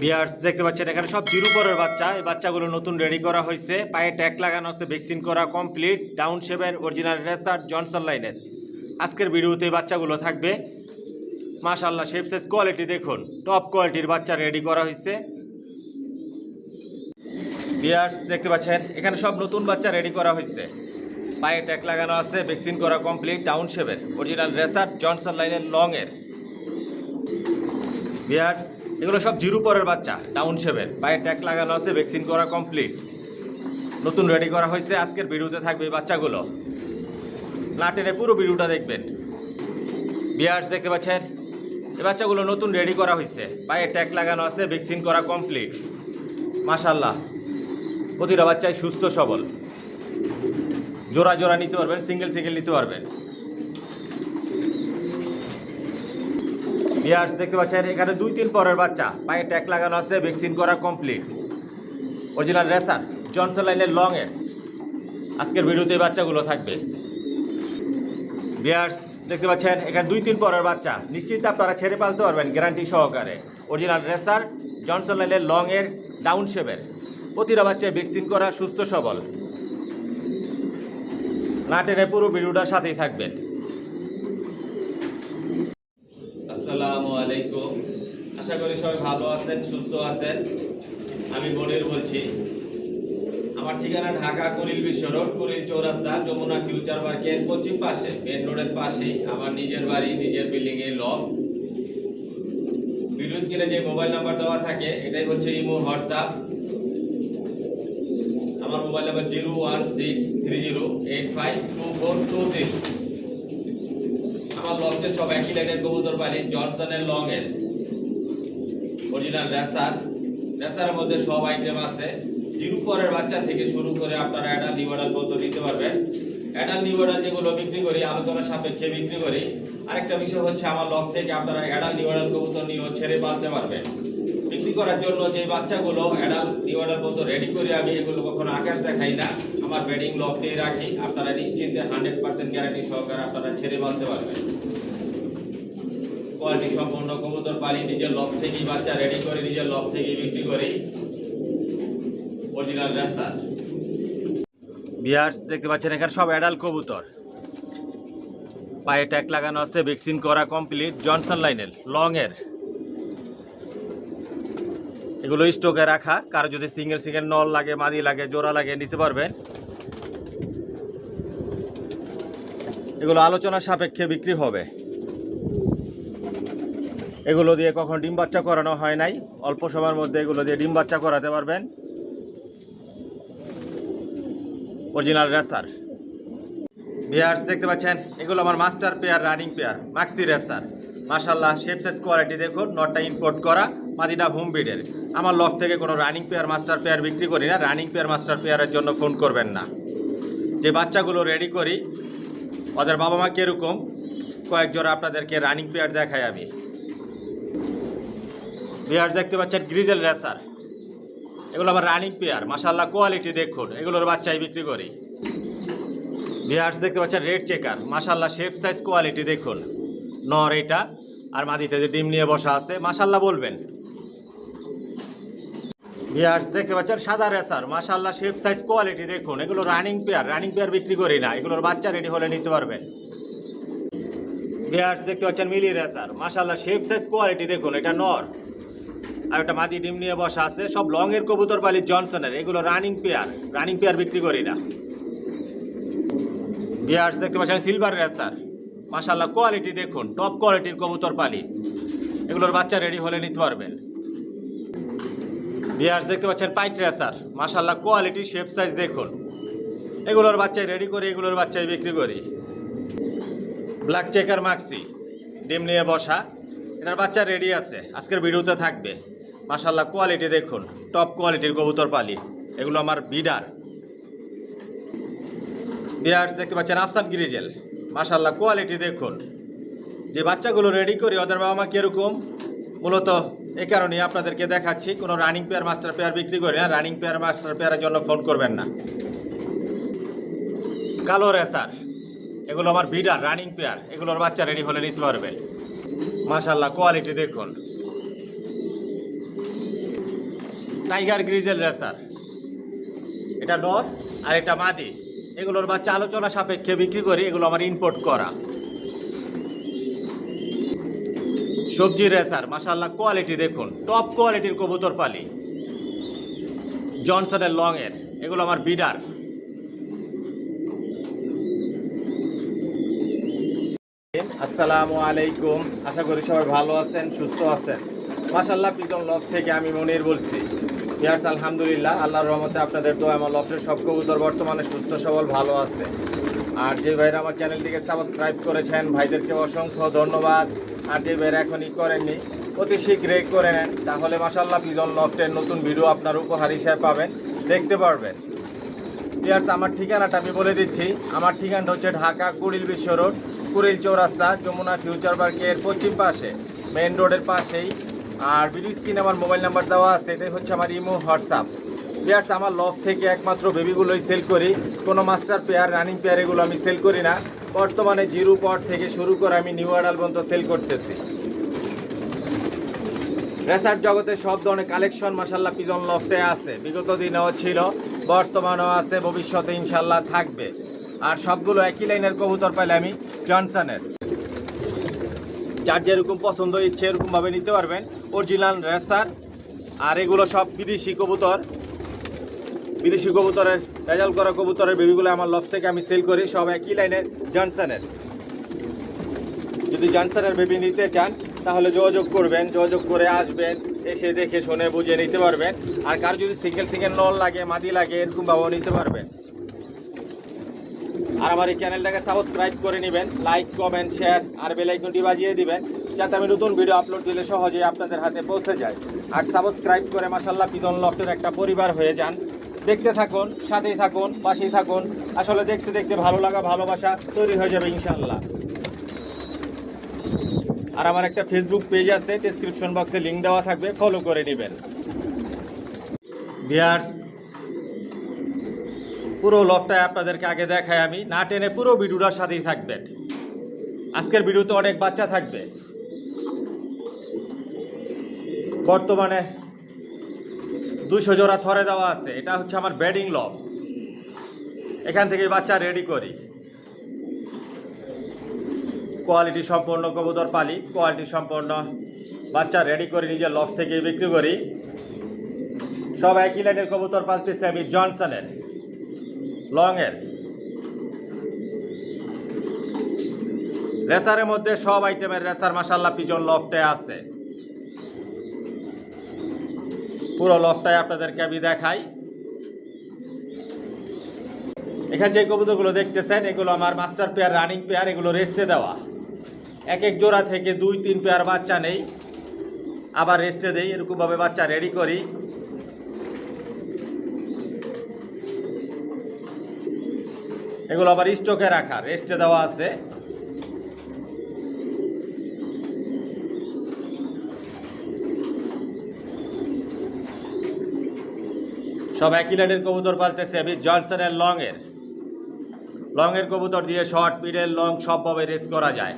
Viewers দেখতে পাচ্ছেন এখানে সব জিরো পরের বাচ্চা। এই বাচ্চাগুলো নতুন রেডি করা হয়েছে, পায়ে ট্যাগ লাগানো আছে, ভ্যাকসিন করা কমপ্লিট, ডাউন শেপের অরিজিনাল রেসার জনসন লাইনের। আজকের ভিডিওতে এই বাচ্চাগুলো থাকবে। মাশাআল্লাহ শেপ সাইজ কোয়ালিটি দেখুন, টপ কোয়ালিটির বাচ্চা রেডি করা হয়েছে। ভিউয়ার্স দেখতে পাচ্ছেন এখানে সব নতুন বাচ্চা রেডি করা হয়েছে, পায়ে ট্যাগ লাগানো আছে, ভ্যাকসিন করা কমপ্লিট, ডাউন শেপের অরিজিনাল রেসার জনসন লাইনের লংয়ের। ভিউয়ার্স এগুলো সব জিরো পরের বাচ্চা, ডাউন শেপের, পায়ে ট্যাগ লাগানো আছে, ভ্যাকসিন করা কমপ্লিট, নতুন রেডি করা হয়েছে। আজকের ভিডিওতে থাকবে এই বাচ্চাগুলো, না টেনে পুরো ভিডিওটা দেখবেন। ভিউয়ার্স দেখতে পাচ্ছেন এই বাচ্চাগুলো নতুন রেডি করা হয়েছে, পায়ে ট্যাগ লাগানো আছে, ভ্যাকসিন করা কমপ্লিট। মাশাআল্লাহ প্রতিটা বাচ্চাই সুস্থ সবল, জোড়া জোড়া নিতে পারবেন, সিঙ্গেল সিঙ্গেল নিতে পারবেন। ভিউয়ার্স দেখতে পাচ্ছেন এখানে 2-3 পরের বাচ্চা, পায়ে ট্যাগ লাগানো আছে, ভ্যাকসিন করা কমপ্লিট, অরিজিনাল রেসার জনসন লাইনের লংয়ের। আজকের ভিডিওতে এই বাচ্চাগুলো থাকবে। ভিউয়ার্স দেখতে পাচ্ছেন এখানে 2-3 পরের বাচ্চা, নিশ্চিন্তে আপনারা ছেড়ে পালতে পারবেন গ্যারান্টি সহকারে। অরিজিনাল রেসার জনসন লাইনের লংয়ের, ডাউন শেপের, প্রতিটা বাচ্চায় ভ্যাকসিন করা, সুস্থ সবল। না টেনে পুরো ভিডিওটার সাথেই থাকবেন। আসসালামু আলাইকুম, আশা করি সবাই ভালো আছেন, সুস্থ আছেন। আমি মনির বলছি। আমার ঠিকানা ঢাকা কুড়িল বিশ্ব রোড, কুড়িল চৌরাস্তা, যমুনা ফিউচার পার্কের পশ্চিম পাশে, মেন রোডের পাশেই আমার নিজের বাড়ি, নিজের বিল্ডিং এর লফট। ভিডিও স্ক্রিনে যে মোবাইল নাম্বার দেওয়া থাকে এটাই হচ্ছে ইমো, হোয়াটসঅ্যাপ। আমার মোবাইল নাম্বার 01630852420। আমার লফটে সব একই লাইনের কবুতর পালি, জনসনের লং এর অরিজিনাল রেসার। রেসারের মধ্যে সব আইটেম আছে, জিরো পরের বাচ্চা থেকে শুরু করে আপনারা অ্যাডাল নিউ অ্যাডাল পর্যন্ত নিতে পারবেন। অ্যাডাল নিউ অ্যাডাল যেগুলো বিক্রি করি, আলোচনা সাপেক্ষে বিক্রি করি। আরেকটা বিষয় হচ্ছে আমার লফট থেকে আপনারা অ্যাডাল নিউ অ্যাডাল কবুতর নিয়েও ছেড়ে পালতে পারবেন। বিক্রি করার জন্য যে বাচ্চাগুলো অ্যাডাল নিউ অ্যাডাল পর্যন্ত রেডি করি আমি, এগুলো কখনো আকাশ দেখাই না, আমার বেডিং লফটেই রাখি। আপনারা নিশ্চিন্তে 100% গ্যারান্টি সহকারে আপনারা ছেড়ে পালতে পারবেন। কোয়ালিটি সম্পন্ন কবুতর পালি, নিজের লফট থেকেই বাচ্চা রেডি করে, নিজের লফট থেকেই বিক্রি করি, অরিজিনাল রেসার। ভিউয়ার্স দেখতে পাচ্ছেন এখানে সব অ্যাডাল কবুতর, পায়ে ট্যাগ লাগানো আছে, ভ্যাকসিন করা কমপ্লিট, জনসন লাইনের লং এর। এগুলো স্টকে রাখা, কারো যদি সিঙ্গেল সিঙ্গেল নল লাগে, মাদি লাগে, জোড়া লাগে নিতে পারবেন। এগুলো আলোচনা সাপেক্ষে বিক্রি হবে। এগুলো দিয়ে কখন ডিম বাচ্চা করানো হয় নাই, অল্প সময়ের মধ্যে এগুলো দিয়ে ডিম বাচ্চা করাতে পারবেন। Original racer. ভিউয়ার্স দেখতে পাচ্ছেন এগুলো আমার master pair, running pair, maxi racer. মাশাআল্লাহ শেপ সাইজ কোয়ালিটি দেখুন, নটটা ইম্পোর্ট করা, মাদিটা হোম ব্রিডের। আমার লফট থেকে কোনো রানিং পেয়ার, মাস্টার পেয়ার বিক্রি করি না। রানিং পেয়ার, মাস্টার পেয়ারের জন্য ফোন করবেন না। যে বাচ্চাগুলো রেডি করি ওদের বাবা মা কীরকম, কয়েক জোড়া আপনাদেরকে রানিং পেয়ার দেখাই আমি। ভিউয়ার্স দেখতে পাচ্ছেন গ্রিজেল রেসার, এগুলো আমার রানিং পেয়ার। মাশাআল্লাহ কোয়ালিটি দেখুন, এগুলোর বাচ্চাই বিক্রি করি। ভিউয়ার্স দেখতে পাচ্ছেন রেড চেকার, মাশাআল্লাহ শেপ সাইজ কোয়ালিটি দেখুন, নর এটা, আর মাদিটা যে ডিম নিয়ে বসা আছে, মাশাআল্লাহ বলবেন। ভিউয়ার্স দেখতে পাচ্ছেন সাদা রেসার, মাশাআল্লাহ শেপ সাইজ কোয়ালিটি দেখুন, এগুলো রানিং পেয়ার। রানিং পেয়ার বিক্রি করি না, এগুলোর বাচ্চা রেডি হলে নিতে পারবেন। ভিউয়ার্স দেখতে পাচ্ছেন মিলি রেসার, মাশাআল্লাহ শেপ সাইজ কোয়ালিটি দেখুন, এটা নর আর একটা মাদি ডিম নিয়ে বসা আছে। সব লং এর কবুতর পালি, জনসনের, এগুলো রানিং পেয়ার। রানিং পেয়ার বিক্রি করি না। ভিউয়ার্স দেখতে পাচ্ছেন সিলভার রেসার, মাশাআল্লাহ কোয়ালিটি দেখুন, টপ কোয়ালিটির কবুতর পালি, এগুলোর বাচ্চা রেডি হলে নিতে পারবেন। ভিউয়ার্স দেখতে পাচ্ছেন পাইট রেসার, মাশাআল্লাহ কোয়ালিটি শেপ সাইজ দেখুন, এগুলোর বাচ্চাই রেডি করি, এগুলোর বাচ্চাই বিক্রি করি। ব্ল্যাক চেকার মাক্সি, ডিম নিয়ে বসা, এটার বাচ্চা রেডি আছে, আজকের ভিডিওতে থাকবে। মাশাআল্লাহ কোয়ালিটি দেখুন, টপ কোয়ালিটির কবুতর পালি, এগুলো আমার বিডার। ভিউয়ার্স দেখতে পাচ্ছেন আফসান গ্রিজেল, মাশাআল্লাহ কোয়ালিটি দেখুন। যে বাচ্চাগুলো রেডি করি ওদের বাবা মা কীরকম, মূলত এই কারণেই আপনাদেরকে দেখাচ্ছি। কোনো রানিং পেয়ার, মাস্টার পেয়ার বিক্রি করি না। রানিং পেয়ার, মাস্টার পেয়ারের জন্য ফোন করবেন না। কালো রেসার, এগুলো আমার বিডার, রানিং পেয়ার, এগুলোর বাচ্চা রেডি হলে নিতে পারবেন। মাশাআল্লাহ কোয়ালিটি দেখুন। টাইগার গ্রিজেল রেসার, এটা নর আর এটা মাদি। এগুলোর বাচ্চা আলোচনা সাপেক্ষে বিক্রি করি, এগুলো আমার ইম্পোর্ট করা। সবজি রেসার, মাশাআল্লাহ কোয়ালিটি দেখুন, টপ কোয়ালিটির কবুতর পালি, জনসনের লং এর, এগুলো আমার বিডার। আসসালামু আলাইকুম, আশা করি সবাই ভালো আছেন, সুস্থ আছেন। মাশাআল্লাহ পিজন লফ থেকে আমি মনির বলছি। ইয়ার্স আলহামদুলিল্লাহ, আল্লাহর রহমতে আপনাদের তো আমার লফের সব কবুতর বর্তমানে সুস্থ সবল ভালো আছে। আর যে ভাইরা আমার চ্যানেলটিকে সাবস্ক্রাইব করেছেন ভাইদেরকে অসংখ্য ধন্যবাদ। আর যে ভাইরা এখনই করেননি অতি শীঘ্রই করে নেন, তাহলে মাশাআল্লাহ পিজন লফটের নতুন ভিডিও আপনার উপহার হিসেবে পাবেন, দেখতে পারবেন। ইয়ার্স আমার ঠিকানাটা আমি বলে দিচ্ছি। আমার ঠিকানাটা হচ্ছে ঢাকা কুড়িল বিশ্ব রোড, কুড়িল চৌরাস্তা, যমুনা ফিউচার পার্কের পশ্চিম পাশে, মেইন রোডের পাশেই। আর ভিডিও স্ক্রিনে আমার মোবাইল নাম্বার দেওয়া আছে, এটাই হচ্ছে আমার ইমো হোয়াটসঅ্যাপ। পেয়ার্স আমার লফ থেকে একমাত্র বেবিগুলোই সেল করি, কোনো মাস্টার পেয়ার রানিং পেয়ার এগুলো আমি সেল করি না। বর্তমানে জিরো পট থেকে শুরু করে আমি নিউ অ্যাডাল পর্যন্ত সেল করতেছি। রেসার জগতে সব ধরনের কালেকশন মাশাআল্লাহ পিজন লফটে আছে, বিগত দিনেও ছিল, বর্তমানেও আছে, ভবিষ্যতে ইনশাল্লাহ থাকবে। আর সবগুলো একই লাইনের কবুতর পাইলে আমি জনসনের। যার যেরকম পছন্দ ইচ্ছে এরকমভাবে নিতে পারবেন, অরিজিনাল রেসার। আর এগুলো সব বিদেশি কবুতর, বিদেশি কবুতরের রেজাল্ট করা কবুতরের বেবিগুলো আমার লফ থেকে আমি সেল করি, সব একই লাইনের জনসনের। যদি জনসনের বেবি নিতে চান তাহলে যোগাযোগ করবেন, যোগাযোগ করে আসবেন, এসে দেখে শুনে বুঝে নিতে পারবেন। আর কার যদি সিঙ্গেল নল লাগে, মাদি লাগে, এরকমভাবেও নিতে পারবেন। আর আমার এই চ্যানেলটাকে সাবস্ক্রাইব করে নেবেন, লাইক কমেন্ট শেয়ার আর বেল আইকনটি বাজিয়ে দিবেন, যাতে আমি নতুন ভিডিও আপলোড দিলে সহজেই আপনাদের হাতে পৌঁছে যায়। আর সাবস্ক্রাইব করে মাশাআল্লাহ পিজন লফটের একটা পরিবার হয়ে যান। দেখতে থাকুন, সাথেই থাকুন, পাশেই থাকুন। আসলে দেখতে দেখতে ভালো লাগা, ভালোবাসা তৈরি হয়ে যাবে ইনশাআল্লাহ। আর আমার একটা ফেসবুক পেজ আছে, ডেসক্রিপশন বক্সে লিঙ্ক দেওয়া থাকবে, ফলো করে নেবেন। ভিউয়ার্স, পুরো লফটায় আপনাদেরকে আগে দেখাই আমি, না টেনে পুরো ভিডিওটার সাথেই থাকবেন। আজকের ভিডিওতে অনেক বাচ্চা থাকবে। বর্তমানে 200 জোড়া থরে দেওয়া আছে, এটা হচ্ছে আমার ব্রিডিং লফ। এখান থেকে বাচ্চা রেডি করি, কোয়ালিটি সম্পন্ন কবুতর পালি, কোয়ালিটি সম্পন্ন বাচ্চা রেডি করে নিজের লফ থেকে বিক্রি করি। সব একই লাইনের কবুতর পালতেছি আমি জনসনের লংয়ের। রেসারের মধ্যে সব আইটেমের রেসার মাশাআল্লাহ পিজন লফটে আছে। পুরো লফটাই আপনাদেরকে আমি দেখাই। এখানে যে কবুতরগুলো দেখতেছেন এগুলো আমার মাস্টার পেয়ার, রানিং পেয়ার, এগুলো রেস্টে দেওয়া। এক এক জোড়া থেকে 2-3 পেয়ার বাচ্চা নেই, আবার রেস্টে দেই, এরকমভাবে বাচ্চা রেডি করি। এগুলো আবার স্টকে রাখা, রেস্টে দেওয়া আছে। সব একই লাইনের কবুতর পালতেছে আমি জনসনের লংয়ের কবুতর দিয়ে শর্ট, মিডল, লং সবভাবে রেস করা যায়।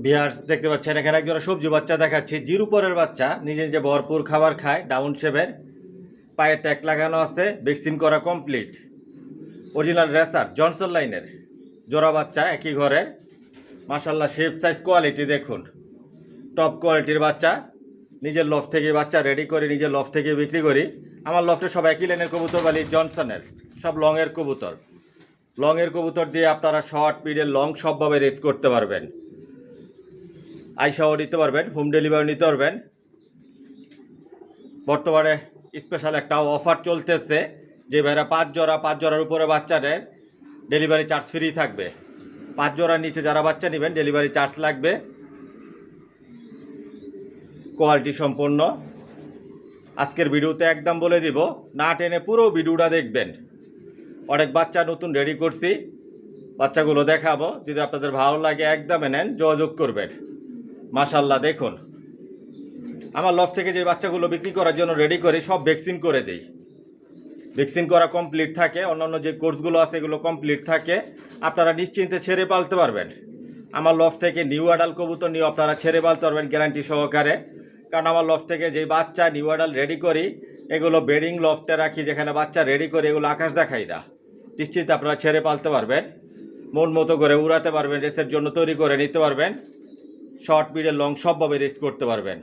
ভিউয়ার্স দেখতে পাচ্ছেন এখানে একজোড়া সবজি বাচ্চা দেখাচ্ছি, জিরো পরের বাচ্চা, নিজে নিজে ভরপুর খাবার খায়, ডাউন শেপের, পায়ে ট্যাগ লাগানো আছে, ভ্যাকসিন করা কমপ্লিট। অরিজিনাল রেসার জনসন লাইনের জোড়া বাচ্চা, একই ঘরের। মাশাআল্লাহ শেপ সাইজ কোয়ালিটি দেখুন, টপ কোয়ালিটির বাচ্চা। নিজের লফ থেকে বাচ্চা রেডি করে নিজের লফ থেকে বিক্রি করি। আমার লফটে সব একই লাইনের কবুতর বালি জনসনের, সব লংয়ের কবুতর। লংয়ের কবুতর দিয়ে আপনারা শর্ট, মিডল, লং সবভাবে রেস করতে পারবেন। আইসাও নিতে পারবেন, হোম ডেলিভারি নিতে পারবেন। বর্তমানে স্পেশাল একটা অফার চলতেছে, যে ভাইরা 5 জোড়ার উপরে বাচ্চা নেন ডেলিভারি চার্জ ফ্রি থাকবে। 5 জোড়ার নিচে যারা বাচ্চা নেবেন ডেলিভারি চার্জ লাগবে। কোয়ালিটি সম্পন্ন। আজকের ভিডিওতে একদম বলে দিব, না টেনে পুরো ভিডিওটা দেখবেন। অনেক বাচ্চা নতুন রেডি করছি, বাচ্চাগুলো দেখাবো। যদি আপনাদের ভালো লাগে একদমে নেন, যোগাযোগ করবেন। মাশাআল্লাহ দেখুন, আমার লফ থেকে যে বাচ্চাগুলো বিক্রি করার জন্য রেডি করি সব ভ্যাকসিন করে দিই, ভ্যাকসিন করা কমপ্লিট থাকে। অন্যান্য যে কোর্সগুলো আছে এগুলো কমপ্লিট থাকে, আপনারা নিশ্চিন্তে ছেড়ে পালতে পারবেন। আমার লফ থেকে নিউ অ্যাডাল কবুতর নিয়ে আপনারা ছেড়ে পালতে পারবেন গ্যারান্টি সহকারে। কারণ আমার লফ থেকে যে বাচ্চা নিউ অ্যাডাল রেডি করি এগুলো বেডিং লফটে রাখি, যেখানে বাচ্চা রেডি করে, এগুলো আকাশ দেখাই না। নিশ্চিত আপনারা ছেড়ে পালতে পারবেন, মন মতো করে উড়াতে পারবেন, রেসের জন্য তৈরি করে নিতে পারবেন, শর্ট মিডল লং সবভাবে রেস করতে পারবেন।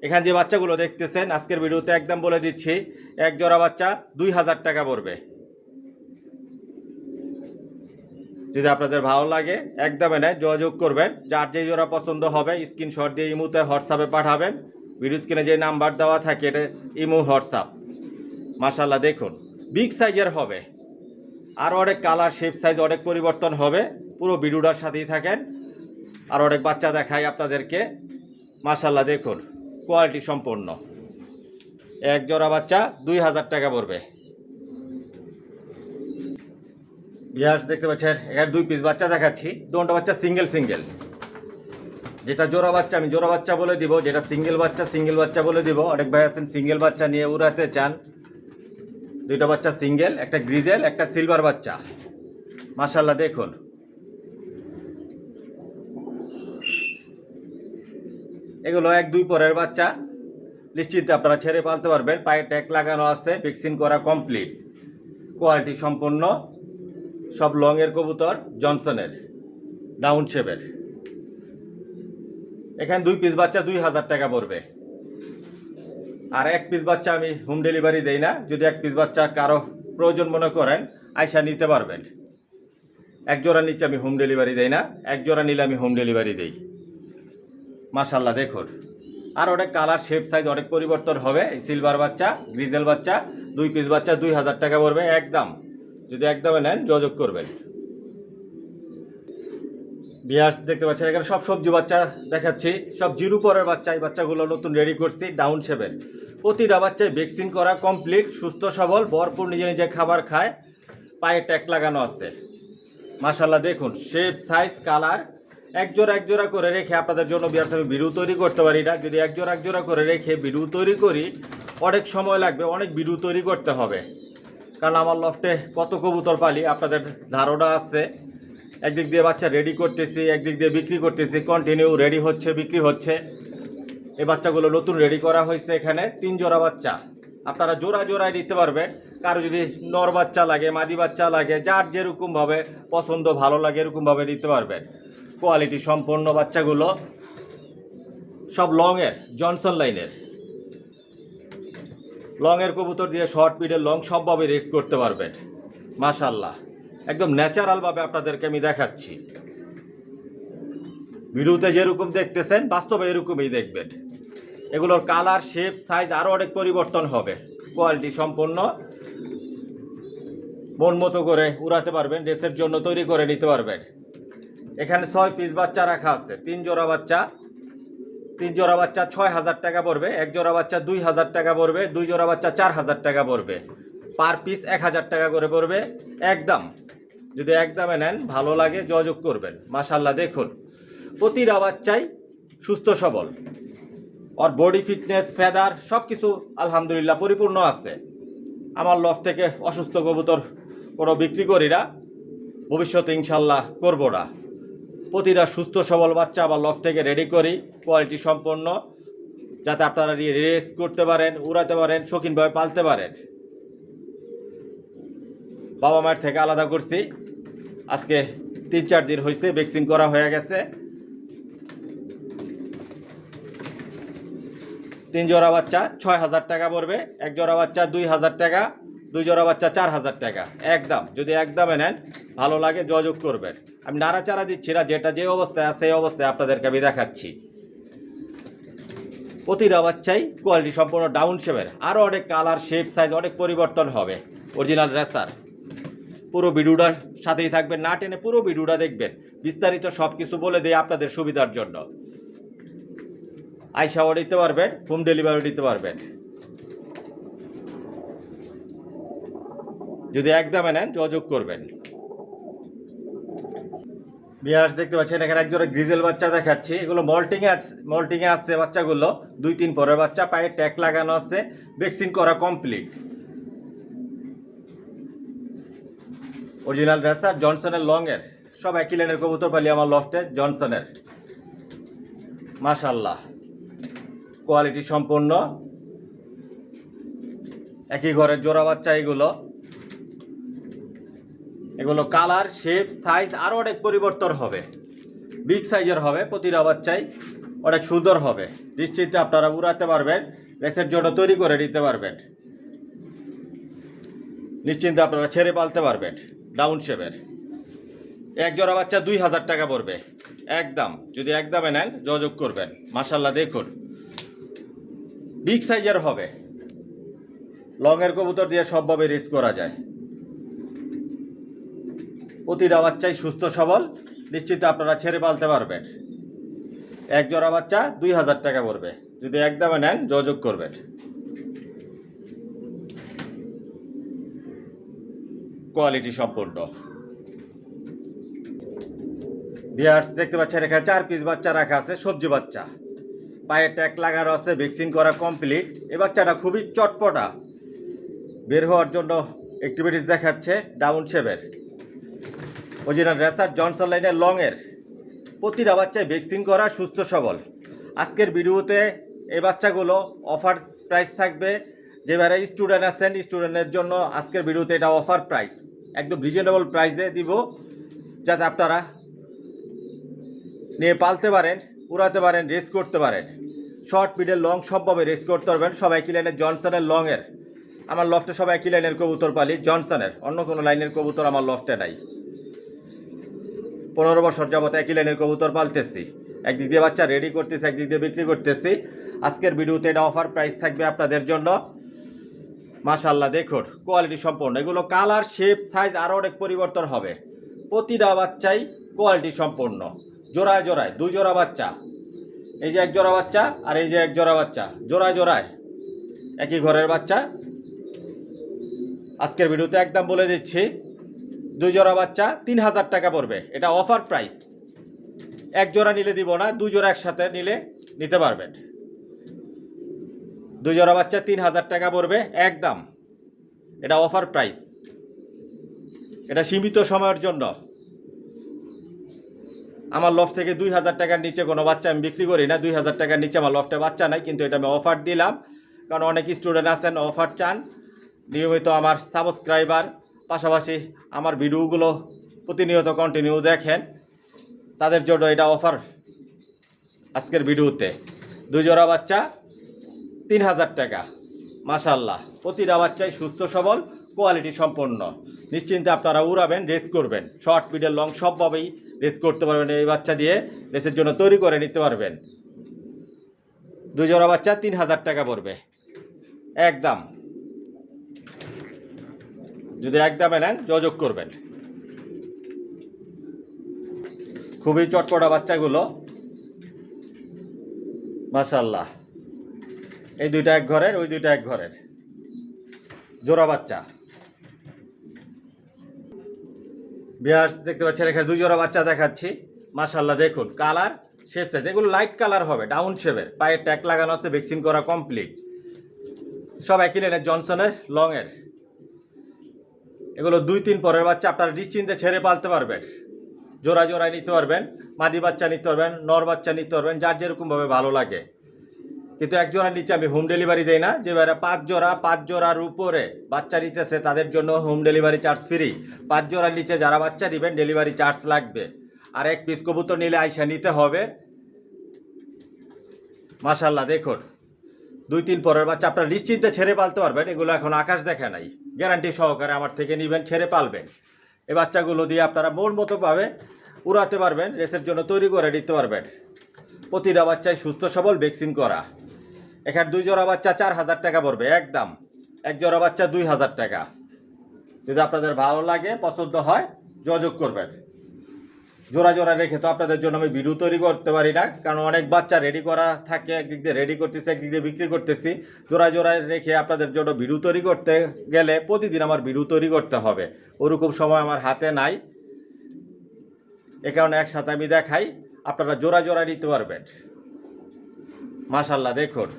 এখানে যে বাচ্চাগুলো দেখতেছেন আজকের ভিডিওতে একদম বলে দিচ্ছি, এক জোড়া বাচ্চা 2000 টাকা পড়বে। যদি আপনাদের ভালো লাগে একদম এনে যোগাযোগ করবেন, যার যে জোড়া পছন্দ হবে স্ক্রিনশট দিয়ে ইমোতে হোয়াটসঅ্যাপে পাঠাবেন। ভিডিও স্ক্রিনে যে নাম্বার দেওয়া থাকে এটা ইমো হোয়াটসঅ্যাপ। মাশাআল্লাহ দেখুন বিগ সাইজের হবে, আর অনেক কালার শেপ সাইজ অনেক পরিবর্তন হবে। পুরো ভিডিওটার সাথেই থাকেন, আর অনেক বাচ্চা দেখাই আপনাদেরকে। মাশাআল্লাহ দেখুন কোয়ালিটি সম্পন্ন এক জোড়া বাচ্চা 2000 টাকা পড়বে। ভিউয়ার্স দেখতে পাচ্ছেন এখানে 2 পিস বাচ্চা দেখাচ্ছি, দুটো বাচ্চা সিঙ্গেল। যেটা জোড়া বাচ্চা আমি জোড়া বাচ্চা বলে দিব, যেটা সিঙ্গেল বাচ্চা বলে দিব। অনেক ভাই আছেন সিঙ্গেল বাচ্চা নিয়ে উড়াতে চান। দুইটা বাচ্চা সিঙ্গেল, একটা গ্রিজেল একটা সিলভার বাচ্চা। মাশাআল্লাহ দেখুন এগুলো 1-2 পরের বাচ্চা, নিশ্চিন্তে আপনারা ছেড়ে পালতে পারবেন। পায়ে ট্যাগ লাগানো আছে, ভ্যাকসিন করা কমপ্লিট, কোয়ালিটি সম্পন্ন, সব লংয়ের কবুতর, জনসনের ডাউন শেপের। এখানে 2 পিস বাচ্চা 2000 টাকা পড়বে। আর 1 পিস বাচ্চা আমি হোম ডেলিভারি দেই না। যদি 1 পিস বাচ্চা কারো প্রয়োজন মনে করেন আইসা নিতে পারবেন। এক জোড়া নিচে আমি হোম ডেলিভারি দেই না, এক জোড়া নিলে আমি হোম ডেলিভারি দেই। মাশাআল্লাহ দেখুন আর অনেক কালার শেপ সাইজ অনেক পরিবর্তন হবে। এই সিলভার বাচ্চা গ্রিজেল বাচ্চা 2 পিস বাচ্চা 2000 টাকা পড়বে একদম। যদি একদমে নেন যোগাযোগ করবেন। ভিউয়ার্স দেখতে পাচ্ছেন এখানে সব সবজি বাচ্চা দেখাচ্ছি, সব জিরো পরের বাচ্চা। এই বাচ্চাগুলো নতুন রেডি করছি ডাউন শেপের। প্রতিটা বাচ্চায় ভ্যাকসিন করা কমপ্লিট, সুস্থ সবল, ভরপুর, নিজে খাবার খায়, পায়ে ট্যাগ লাগানো আছে। মাশাআল্লাহ দেখুন শেপ সাইজ কালার এক জোড়া করে রেখে আপনাদের জন্য ভিউয়ার্স আমি ভিডিও তৈরি করতে পারি না। যদি এক জোড়া করে রেখে ভিডিও তৈরি করি অনেক সময় লাগবে, অনেক ভিডিও তৈরি করতে হবে। কারণ আমার লফটে কত কবুতর পালি আপনাদের ধারণা আছে। একদিক দিয়ে বাচ্চা রেডি করতেছি, একদিক দিয়ে বিক্রি করতেছি, কন্টিনিউ রেডি হচ্ছে বিক্রি হচ্ছে। এই বাচ্চাগুলো নতুন রেডি করা হয়েছে। এখানে 3 জোড়া বাচ্চা, আপনারা জোড়ায় নিতে পারবেন। কারো যদি নর বাচ্চা লাগে, মাদি বাচ্চা লাগে, যার যেরকমভাবে পছন্দ ভালো লাগে এরকমভাবে নিতে পারবেন। কোয়ালিটি সম্পন্ন বাচ্চাগুলো, সব লংয়ের, জনসন লাইনের লংয়ের কবুতর দিয়ে শর্ট মিডল লং সবভাবে রেস করতে পারবেন। মাশাআল্লাহ একদম ন্যাচারালভাবে আপনাদেরকে আমি দেখাচ্ছি। ভিডিওতে যেরকম দেখতেছেন বাস্তবে এরকমই দেখবেন। এগুলোর কালার শেপ সাইজ আরও অনেক পরিবর্তন হবে। কোয়ালিটি সম্পন্ন, মন মতো করে উড়াতে পারবেন, রেসের জন্য তৈরি করে নিতে পারবেন। এখানে 6 পিস বাচ্চা রাখা আছে, 3 জোড়া বাচ্চা 6000 টাকা পড়বে। 1 জোড়া বাচ্চা 2000 টাকা পড়বে। 2 জোড়া বাচ্চা 4000 টাকা পড়বে। পার পিস 1000 টাকা করে পড়বে একদম। যদি একদমে নেন ভালো লাগে যোগাযোগ করবেন। মাশাআল্লাহ দেখুন প্রতিটা বাচ্চাই সুস্থ সবল, আর বডি ফিটনেস ফেদার সব কিছু আলহামদুলিল্লাহ পরিপূর্ণ আছে। আমার লফ থেকে অসুস্থ কবুতর কোনো বিক্রি করি না, ভবিষ্যতে ইনশাল্লাহ করবো না। প্রতিটা সুস্থ সবল বাচ্চা আমার লফ থেকে রেডি করি, কোয়ালিটি সম্পন্ন, যাতে আপনারা রেস করতে পারেন, উড়াতে পারেন, শৌখিনভাবে পালতে পারেন। বাবা মায়ের থেকে আলাদা করছি, আজকে 3-4 দিন হয়েছে, ভ্যাকসিন করা হয়ে গেছে। 3 জোড়া বাচ্চা 6000 টাকা পড়বে। 1 জোড়া বাচ্চা 2000 টাকা। 2 জোড়া বাচ্চা 4000 টাকা একদম। যদি একদমে নেন ভালো লাগে যোগাযোগ করবেন। আমি নাড়াচাড়া দিচ্ছি না, যেটা যে অবস্থায় আছে সেই অবস্থায় আপনাদেরকে আমি দেখাচ্ছি। প্রতিটা বাচ্চাই কোয়ালিটি সম্পূর্ণ ডাউন শেপের, আরও অনেক কালার শেপ সাইজ অনেক পরিবর্তন হবে। Original racer. পুরো ভিডিওটার সাথেই থাকবেন, না টেনে পুরো ভিডিওটা দেখবেন। বিস্তারিত সব কিছু বলে দিই আপনাদের সুবিধার জন্য। আইসাও নিতে পারবেন, হোম ডেলিভারি দিতে পারবেন। যদি একদমে নেন যোগাযোগ করবেন। ভিউয়ার্স দেখতে পাচ্ছেন এখানে একজোড়া গ্রিজেল বাচ্চা দেখাচ্ছি। এগুলো মল্টিংয়ে আসছে বাচ্চাগুলো, 2-3 পরের বাচ্চা, পায়ে ট্যাগ লাগানো আছে, ভ্যাকসিন করা কমপ্লিট। অরিজিনাল রেসার, জনসনের লংয়ের, সব একই লাইনের কবুতর পালি আমার লফটে, জনসনের। মাশাআল্লাহ কোয়ালিটি সম্পন্ন, একই ঘরের জোড়া বাচ্চা এগুলো কালার শেপ সাইজ আরও অনেক পরিবর্তন হবে, বিগ সাইজের হবে, প্রতিটা বাচ্চাই অনেক সুন্দর হবে। নিশ্চিন্তে আপনারা উড়াতে পারবেন, রেসের জন্য তৈরি করে নিতে পারবেন, নিশ্চিন্তে আপনারা ছেড়ে পালতে পারবেন। ডাউন শেপের এক জোড়া বাচ্চা 2000 টাকা পড়বে একদম। যদি একদমে নেন যোগাযোগ করবেন। মাশাআল্লাহ দেখুন বিগ সাইজের হবে, লংয়ের কবুতর দিয়ে সবভাবে রেস করা যায়। প্রতিটা বাচ্চাই সুস্থ সবল, নিশ্চিত আপনারা ছেড়ে পালতে পারবেন। এক জোড়া বাচ্চা 2000 টাকা পড়বে, যদি একদমে নেন যোগাযোগ করবেন। কোয়ালিটি সম্পূর্ণ ভিউয়ার্স দেখতে পাচ্ছেন এখানে 4 পিস বাচ্চা রাখা আছে, সবজি বাচ্চা, পায়ে ট্যাগ লাগানো আছে, ভ্যাকসিন করা কমপ্লিট। এই বাচ্চাটা খুবই চটপটা, বের হওয়ার জন্য অ্যাক্টিভিটিস দেখাচ্ছে। ডাউন শেপের অরিজিনাল রেসার জনসন লাইনের লংয়ের, প্রতিটা বাচ্চায় ভ্যাকসিন করা, সুস্থ সবল। আজকের ভিডিওতে এই বাচ্চাগুলো অফার প্রাইস থাকবে। যেবারে স্টুডেন্ট আছেন স্টুডেন্টের জন্য আজকের ভিডিওতে এটা অফার প্রাইস, একদম রিজনেবল প্রাইসে দিব, যাতে আপনারা নিয়ে পালতে পারেন, উড়াতে পারেন, রেস করতে পারেন। শর্ট মিডল লং সবভাবে রেস করতে পারবেন। সব একই লাইনের জনসনের লংয়ের, আমার লফটে সব একই লাইনের কবুতর পালি জনসনের, অন্য কোনো লাইনের কবুতর আমার লফটে নাই। 15 বছর যাবত একই লাইনের কবুতর পালতেছি, একদিক দিয়ে বাচ্চা রেডি করতেছি, একদিক দিয়ে বিক্রি করতেছি। আজকের ভিডিওতে এটা অফার প্রাইস থাকবে আপনাদের জন্য। মাশাআল্লাহ দেখুন কোয়ালিটি সম্পূর্ণ, এগুলো কালার শেপ সাইজ আরও অনেক পরিবর্তন হবে। প্রতিটা বাচ্চাই কোয়ালিটি সম্পূর্ণ, জোড়ায় জোড়ায় 2 জোড়া বাচ্চা। এই যে এক জোড়া বাচ্চা আর এই যে এক জোড়া বাচ্চা, জোড়ায় জোড়ায় একই ঘরের বাচ্চা। আজকের ভিডিওতে একদম বলে দিচ্ছি 2 জোড়া বাচ্চা 3000 টাকা পড়বে, এটা অফার প্রাইস। এক জোড়া নিলে দিব না, 2 জোড়া একসাথে নিলে নিতে পারবেন। 2 জোড়া বাচ্চা 3000 টাকা পড়বে একদম, এটা অফার প্রাইস, এটা সীমিত সময়ের জন্য। আমার লফট থেকে 2000 টাকার নিচে কোনো বাচ্চা আমি বিক্রি করি না। 2000 টাকার নিচে আমার লফটে বাচ্চা নাই, কিন্তু এটা আমি অফার দিলাম, কারণ অনেক স্টুডেন্ট আছেন অফার চান, নিয়মিত আমার সাবস্ক্রাইবার, পাশাপাশি আমার ভিডিওগুলো প্রতিনিয়ত কন্টিনিউ দেখেন, তাদের জন্য এটা অফার। আজকের ভিডিওতে 2 জোড়া বাচ্চা 3000 টাকা। মাশাআল্লাহ প্রতিটা বাচ্চাই সুস্থ সবল, কোয়ালিটি সম্পন্ন, নিশ্চিন্তে আপনারা উড়াবেন, রেস করবেন। শর্ট মিডল লং সবভাবেই রেস করতে পারবেন, এই বাচ্চা দিয়ে রেসের জন্য তৈরি করে নিতে পারবেন। 2 জোড়া বাচ্চা 3000 টাকা পড়বে একদম, যদি একদমে নেন যোগাযোগ করবেন। খুবই চটপটা বাচ্চাগুলো, মাশাআল্লাহ। এই দুইটা এক ঘরের, ওই দুইটা এক ঘরের জোড়া বাচ্চা। ভিউয়ার্স দেখতে পাচ্ছেন এখানে 2 জোড়া বাচ্চা দেখাচ্ছি। মাশাআল্লাহ দেখুন কালার শেপ সাইজ, এগুলো লাইট কালার হবে, ডাউন শেপের, পায়ে ট্যাগ লাগানো আছে, ভ্যাকসিন করা কমপ্লিট। সব একই লাইনের জনসনের লংয়ের, এগুলো 2-3 পরের বাচ্চা আপনারা নিশ্চিন্তে ছেড়ে পালতে পারবেন। জোড়া জোড়ায় নিতে পারবেন, মাদি বাচ্চা নিতে পারবেন, নর বাচ্চা নিতে পারবেন, যার যেরকমভাবে ভালো লাগে। কিন্তু এক জোড়ার নিচে আমি হোম ডেলিভারি দেই না। যে ভাইরা 5 জোড়ার উপরে বাচ্চা নিতেছে তাদের জন্য হোম ডেলিভারি চার্জ ফ্রি। 5 জোড়ার নিচে যারা বাচ্চা নেবেন ডেলিভারি চার্জ লাগবে। আর 1 পিস কবুতর নিলে আইসা নিতে হবে। মাশাআল্লাহ দেখুন 2-3 পরের বাচ্চা আপনারা নিশ্চিন্তে ছেড়ে পালতে পারবেন। এগুলো এখন আকাশ দেখা নাই, গ্যারান্টি সহকারে আমার থেকে নেবেন, ছেড়ে পালবেন। এই বাচ্চাগুলো দিয়ে আপনারা মন মতোভাবে উড়াতে পারবেন, রেসের জন্য তৈরি করে নিতে পারবেন। প্রতিটা বাচ্চায় সুস্থ সবল, ভ্যাকসিন করা। এখানে 2 জোড়া বাচ্চা 4000 টাকা পড়বে একদম, এক জোড়া বাচ্চা 2000 টাকা। যদি আপনাদের ভালো লাগে, পছন্দ হয় যোগাযোগ করবেন। জোড়া জোড়া রেখে তো আপনাদের জন্য আমি ভিডিও তৈরি করতে পারি না, কারণ অনেক বাচ্চা রেডি করা থাকে, একদিক দিয়ে রেডি করতেছি, একদিক দিয়ে বিক্রি করতেছি। জোড়া জোড়ায় রেখে আপনাদের জন্য ভিডিও তৈরি করতে গেলে প্রতিদিন আমার ভিডিও তৈরি করতে হবে, ওরকম সময় আমার হাতে নাই। এ কারণে একসাথে আমি দেখাই, আপনারা জোড়া জোড়া নিতে পারবেন। মাশাআল্লাহ দেখুন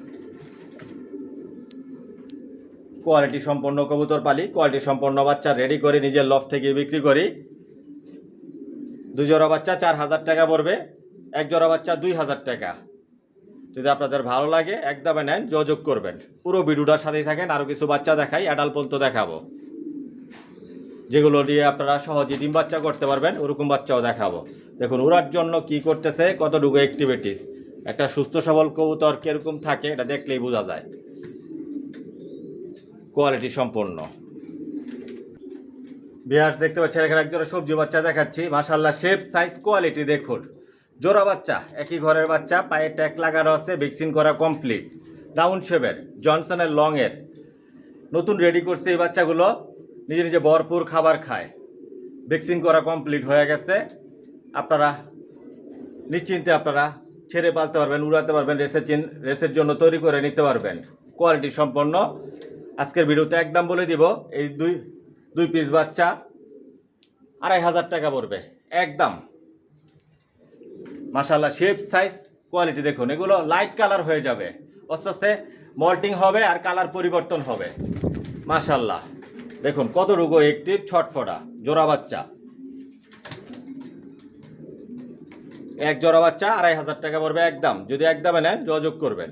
কোয়ালিটি সম্পন্ন কবুতর পালি, কোয়ালিটি সম্পন্ন বাচ্চা রেডি করে নিজের লফট থেকে বিক্রি করি। 2 জোড়া বাচ্চা 4000 টাকা পড়বে, এক জোড়া বাচ্চা 2000 টাকা। যদি আপনাদের ভালো লাগে একদমই নেন, যোগাযোগ করবেন। পুরো ভিডিওটার সাথেই থাকেন, আরও কিছু বাচ্চা দেখাই, অ্যাডাল্ট পর্যন্ত দেখাবো, যেগুলো দিয়ে আপনারা সহজে ডিম বাচ্চা করতে পারবেন, ওরকম বাচ্চাও দেখাবো। দেখুন ওরার জন্য কি করতেছে, কতটুকু অ্যাক্টিভিটিস। একটা সুস্থ সবল কবুতর কীরকম থাকে এটা দেখলেই বোঝা যায়, কোয়ালিটি সম্পন্ন। বিহার দেখতে পাচ্ছেন এখানে একজোড়া সবজি বাচ্চা দেখাচ্ছি, মাশাআল্লাহ শেপ সাইজ কোয়ালিটি দেখুন। জোড়া বাচ্চা, একই ঘরের বাচ্চা, পায়ে ট্যাগ লাগানো আছে, ভ্যাকসিন করা কমপ্লিট, ডাউন শেপের, জনসনের লংয়ের। নতুন রেডি করছে এই বাচ্চাগুলো, নিজে নিজে ভরপুর খাবার খায়, ভ্যাকসিন করা কমপ্লিট হয়ে গেছে। আপনারা নিশ্চিন্তে আপনারা ছেড়ে পালতে পারবেন, উড়াতে পারবেন, রেসের জন্য তৈরি করে নিতে পারবেন, কোয়ালিটি সম্পন্ন। আজকের ভিডিওতে একদম বলে দিব, এই দুই পিস বাচ্চা 2500 টাকা পড়বে একদম। মাশাআল্লাহ শেপ সাইজ কোয়ালিটি দেখুন, এগুলো লাইট কালার হয়ে যাবে, আস্তে আস্তে মল্টিং হবে আর কালার পরিবর্তন হবে। মাশাআল্লাহ দেখুন কতটুকু একটি ছটফটা জোড়া বাচ্চা, এক জোড়া বাচ্চা 2500 টাকা পড়বে একদম। যদি একদমে নেন যোগাযোগ করবেন।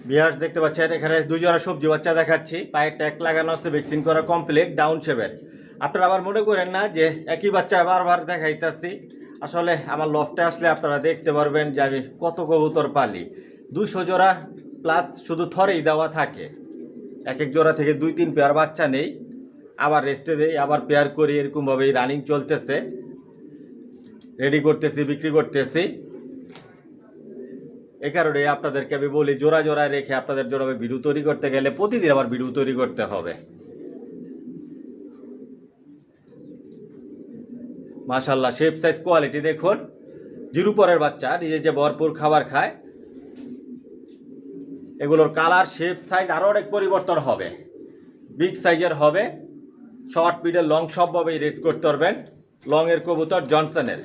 বিহার দেখতে পাচ্ছেন এখানে 2 জোড়া সবজি বাচ্চা দেখাচ্ছি, পায়ে ট্যাগ লাগানো আছে, ভ্যাকসিন করা কমপ্লিট, ডাউন শেপের। আপনারা আবার মনে করেন না যে একই বাচ্চা বারবার দেখাইতেছি, আসলে আমার লফটে আসলে আপনারা দেখতে পারবেন যে আমি কত কবুতর পালি। 200 জোড়া প্লাস শুধু থরেই দেওয়া থাকে, এক এক জোড়া থেকে 2-3 পেয়ার বাচ্চা নেই, আবার রেস্টে দেই, আবার পেয়ার করি, এরকমভাবেই রানিং চলতেছে, রেডি করতেছি, বিক্রি করতেছি। এ কারণে আপনাদেরকে আমি বলি জোড়া জোড়ায় রেখে আপনাদের জন্য ভিডিও তৈরি করতে গেলে প্রতিদিন আবার ভিডিও তৈরি করতে হবে। মাশাআল্লাহ শেপ সাইজ কোয়ালিটি দেখুন, জিরো পরের বাচ্চা, নিজে যে ভরপুর খাবার খায়। এগুলোর কালার শেপ সাইজ আরও অনেক পরিবর্তন হবে, বিগ সাইজের হবে, শর্ট মিডল লং সবভাবেই রেস করতে পারবেন। লংয়ের কবুতর জনসনের।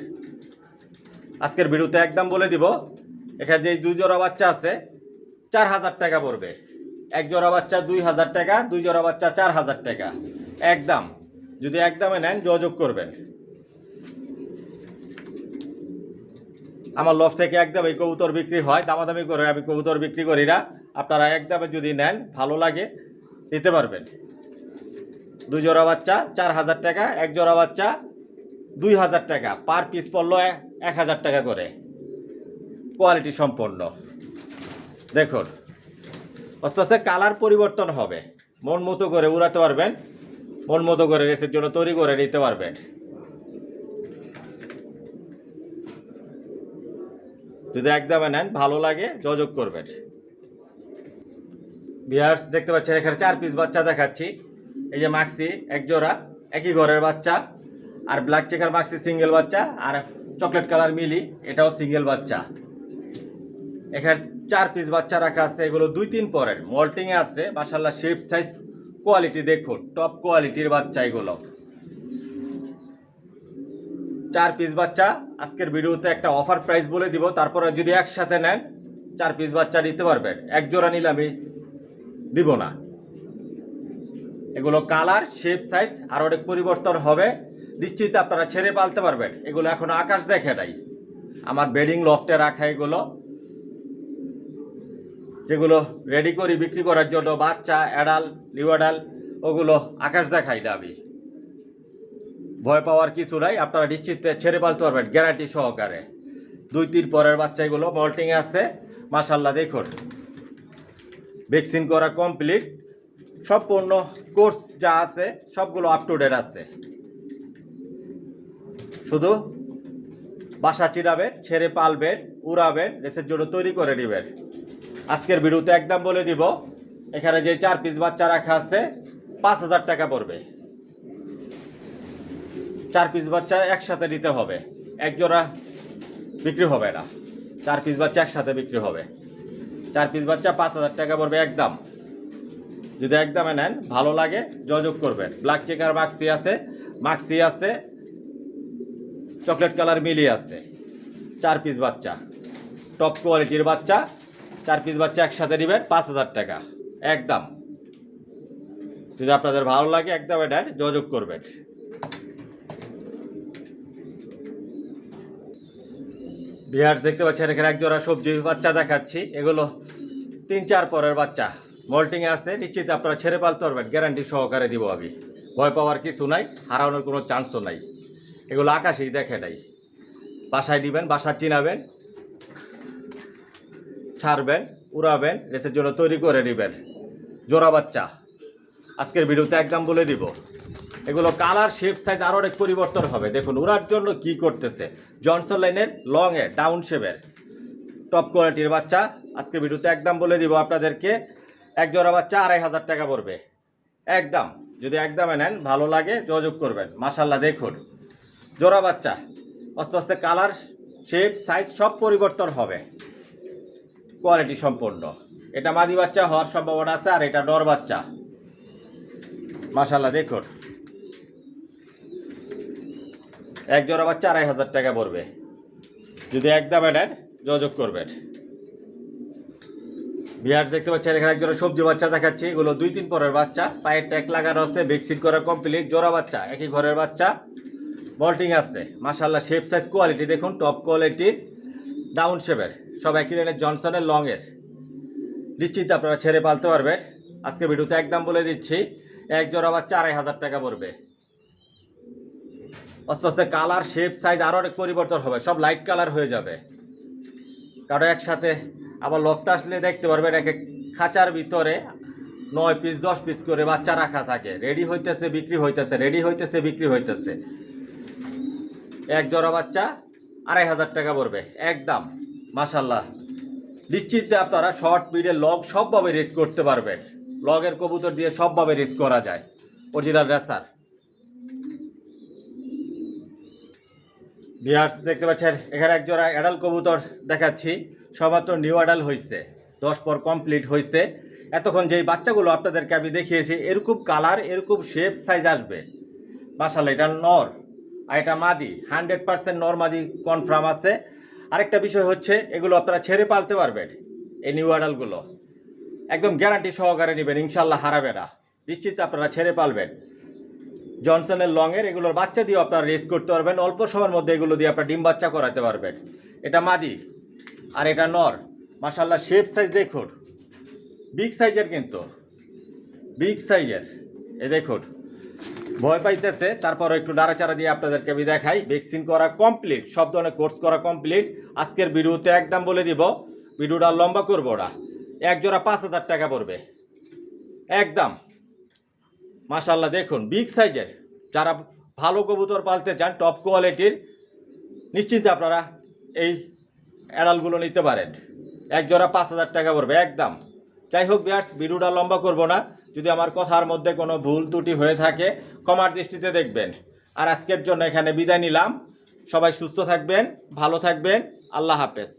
আজকের ভিডিওতে একদম বলে দিব, এখানে যে 2 জোড়া বাচ্চা আছে 4000 টাকা পড়বে, এক জোড়া বাচ্চা 2000 টাকা, 2 জোড়া বাচ্চা 4000 টাকা একদম। যদি একদমে নেন যোগাযোগ করবেন। আমার লফ থেকে একদম এই কবুতর বিক্রি হয়, দামাদামি করে আমি কবুতর বিক্রি করি না। আপনারা একদমে যদি নেন ভালো লাগে নিতে পারবেন। 2 জোড়া বাচ্চা 4000 টাকা, এক জোড়া বাচ্চা 2000 টাকা, পার পিস পড়লো 1000 টাকা করে, কোয়ালিটি সম্পন্ন। দেখুন আস্তে আস্তে কালার পরিবর্তন হবে, মন মতো করে উড়াতে পারবেন, মন মতো করে রেসের জন্য তৈরি করে নিতে পারবেন। যদি একদমে নেন ভালো লাগে যোগাযোগ করবেন। বিহার্স দেখতে পাচ্ছেন এখানে 4 পিস বাচ্চা দেখাচ্ছি, এই যে মাক্সি এক জোড়া, একই ঘরের বাচ্চা, আর ব্ল্যাক চেকার মাক্সি সিঙ্গেল বাচ্চা, আর চকলেট কালার মিলি এটাও সিঙ্গেল বাচ্চা। এখানে 4 পিস বাচ্চা রাখা আছে, এগুলো 2-3 পরের মল্টিংয়ে আছে। মাশাআল্লাহ শেপ সাইজ কোয়ালিটি দেখুন, টপ কোয়ালিটির বাচ্চা এগুলো। 4 পিস বাচ্চা আজকের ভিডিওতে একটা অফার প্রাইস বলে দিব, তারপরে যদি একসাথে নেন 4 পিস বাচ্চা নিতে পারবেন, এক জোড়া নিলে আমি দিব না। এগুলো কালার শেপ সাইজ আর অনেক পরিবর্তন হবে, নিশ্চিত আপনারা ছেড়ে পালতে পারবেন। এগুলো এখন আকাশ দেখে নাই, আমার বেডিং লফটে রাখা এগুলো, যেগুলো রেডি করি বিক্রি করার জন্য, বাচ্চা অ্যাডাল নিউ অ্যাডাল, ওগুলো আকাশ দেখাই না আমি। ভয় পাওয়ার কিছু নাই, আপনারা নিশ্চিত ছেড়ে পালতে পারবেন গ্যারান্টি সহকারে। 2-3 পরের বাচ্চা এগুলো মল্টিং আছে। মাশাআল্লাহ দেখুন ভ্যাকসিন করা কমপ্লিট, সম্পূর্ণ কোর্স যা আছে সবগুলো আপ টু ডেট আছে। শুধু বাসা চিরাবেন, ছেড়ে পালবেন, উড়াবেন, রেসের জন্য তৈরি করে নেবেন। আজকের ভিডিওতে একদম বলে দিব, এখানে যে 4 পিস বাচ্চা রাখা আছে 5000 টাকা পড়বে। 4 পিস বাচ্চা একসাথে নিতে হবে, এক জোড়া বিক্রি হবে না, 4 পিস বাচ্চা একসাথে বিক্রি হবে। 4 পিস বাচ্চা 5000 টাকা পড়বে একদম। যদি একদমে নেন ভালো লাগে যোগাযোগ করবেন। ব্ল্যাক চেকার মাক্সি আছে, চকলেট কালার মিলি আছে। 4 পিস বাচ্চা টপ কোয়ালিটির বাচ্চা, 4 পিস বাচ্চা একসাথে নেবেন 5000 টাকা একদম। যদি আপনাদের ভালো লাগে একদম এটা যোগাযোগ করবেন। ভিউয়ার্স দেখতে পাচ্ছেন এখানে এক জোড়া সবজি বাচ্চা দেখাচ্ছি, এগুলো 3-4 পরের বাচ্চা মল্টিংয়ে আছে, নিশ্চিত আপনারা ছেড়ে পালতে পারবেন, গ্যারান্টি সহকারে দিব আমি। ভয় পাওয়ার কিছু নাই, হারানোর কোনো চান্সও নাই। এগুলো আকাশেই দেখে নাই। বাসায় নেবেন, বাসা চিনাবেন, ছাড়বেন, উড়াবেন, রেসের জন্য তৈরি করে নেবেন। জোড়া বাচ্চা আজকের ভিডিওতে একদম বলে দিব। এগুলো কালার, শেপ, সাইজ আরও অনেক পরিবর্তন হবে। দেখুন উড়ার জন্য কি করতেছে, জনসন লাইনের লংয়ের ডাউন শেপের টপ কোয়ালিটির বাচ্চা আজকের ভিডিওতে একদম বলে দিব আপনাদেরকে। এক জোড়া বাচ্চা 2500 টাকা পড়বে একদম। যদি একদমে নেন, ভালো লাগে যোগাযোগ করবেন। মাশাল্লাহ দেখুন জোড়া বাচ্চা, আস্তে আস্তে কালার, শেপ, সাইজ সব পরিবর্তন হবে, কোয়ালিটি সম্পন্ন। এটা মাদি বাচ্চা হওয়ার সম্ভাবনা আছে, আর এটা নর বাচ্চা। মাশাল্লাহ দেখুন এক জোড়া বাচ্চা 2500 টাকা পড়বে। যদি একদমে নেন যোগাযোগ করবেন। ভিউয়ার্স দেখতে পাচ্ছেন এখানে এক জোড়া সবজি বাচ্চা দেখাচ্ছি, এগুলো 2-3 পরের বাচ্চা, পায়ের ট্যাগ লাগানো আছে, ভ্যাকসিন করা কমপ্লিট, জোড়া বাচ্চা, একই ঘরের বাচ্চা, মল্টিং আছে। মাশাল্লাহ শেপ, সাইজ, কোয়ালিটি দেখুন টপ কোয়ালিটির, ডাউন শেপের, সব একই রেঞ্জের জনসনের লংয়ের। নিশ্চিত আপনারা ছেড়ে পালতে পারবেন। আজকে ভিডিওতে একদম বলে দিচ্ছি, এক জোড়া বাচ্চা 2500 টাকা পড়বে। আস্তে আস্তে কালার, শেপ, সাইজ আরও অনেক পরিবর্তন হবে, সব লাইট কালার হয়ে যাবে। কারো একসাথে আবার লফটা আসলে দেখতে পারবেন এক এক খাঁচার ভিতরে 9 পিস 10 পিস করে বাচ্চা রাখা থাকে, রেডি হইতেছে বিক্রি হইতেছে, রেডি হইতেছে বিক্রি হইতেছে। এক জোড়া বাচ্চা 2500 টাকা পড়বে একদম। মাশাল্লাহ নিশ্চিন্তে আপনারা শর্ট, মিডল, লং সবভাবে রেস করতে পারবেন। লগের কবুতর দিয়ে সবভাবে রেস করা যায়, অরিজিনাল রেসার। ভিউয়ার্স দেখতে পাচ্ছেন এখানে এক জোড়া অ্যাডাল কবুতর দেখাচ্ছি, সমাত্র নিউ অ্যাডাল হয়েছে, 10 পর কমপ্লিট হয়েছে। এতক্ষণ যেই বাচ্চাগুলো আপনাদেরকে আমি দেখিয়েছি এরকম কালার, এরকম শেপ, সাইজ আসবে। মাশাআল্লাহ এটা নর আর এটা মাদি, 100% নর মাদি কনফার্ম আছে। আরেকটা বিষয় হচ্ছে এগুলো আপনারা ছেড়ে পালতে পারবেন। এই নিউ অ্যাডালগুলো একদম গ্যারান্টি সহকারে নেবেন, ইনশাল্লাহ হারাবে না, নিশ্চিত আপনারা ছেড়ে পালবেন। জনসনের লংয়ের এগুলোর বাচ্চা দিয়েও আপনারা রেস করতে পারবেন, অল্প সময়ের মধ্যে এগুলো দিয়ে আপনারা ডিম বাচ্চা করাতে পারবেন। এটা মাদি আর এটা নর। মাশাল্লাহ শেপ, সাইজ দেখুন, বিগ সাইজের, কিন্তু বিগ সাইজের। এ দেখুন ভয় পাইতেছে, তারপরও একটু নাড়াচাড়া দিয়ে আপনাদেরকে আমি দেখাই। ভ্যাকসিন করা কমপ্লিট, সব ধরনের কোর্স করা কমপ্লিট। আজকের ভিডিওতে একদম বলে দিব, ভিডিওটা লম্বা করবো না। এক জোড়া 5000 টাকা পড়বে একদম। মাশাল্লাহ দেখুন বিগ সাইজের, যারা ভালো কবুতর পালতে চান টপ কোয়ালিটির, নিশ্চিন্তে আপনারা এই অ্যাডালগুলো নিতে পারেন। এক জোড়া 5000 টাকা পড়বে একদম। যাই হোক ভিউয়ার্স, ভিডিওটা লম্বা করব না। যদি আমার কথার মধ্যে কোনো ভুল ত্রুটি হয়ে থাকে ক্ষমার দৃষ্টিতে দেখবেন। আর আজকের জন্য এখানে বিদায় নিলাম। সবাই সুস্থ থাকবেন, ভালো থাকবেন, আল্লাহ হাফেজ।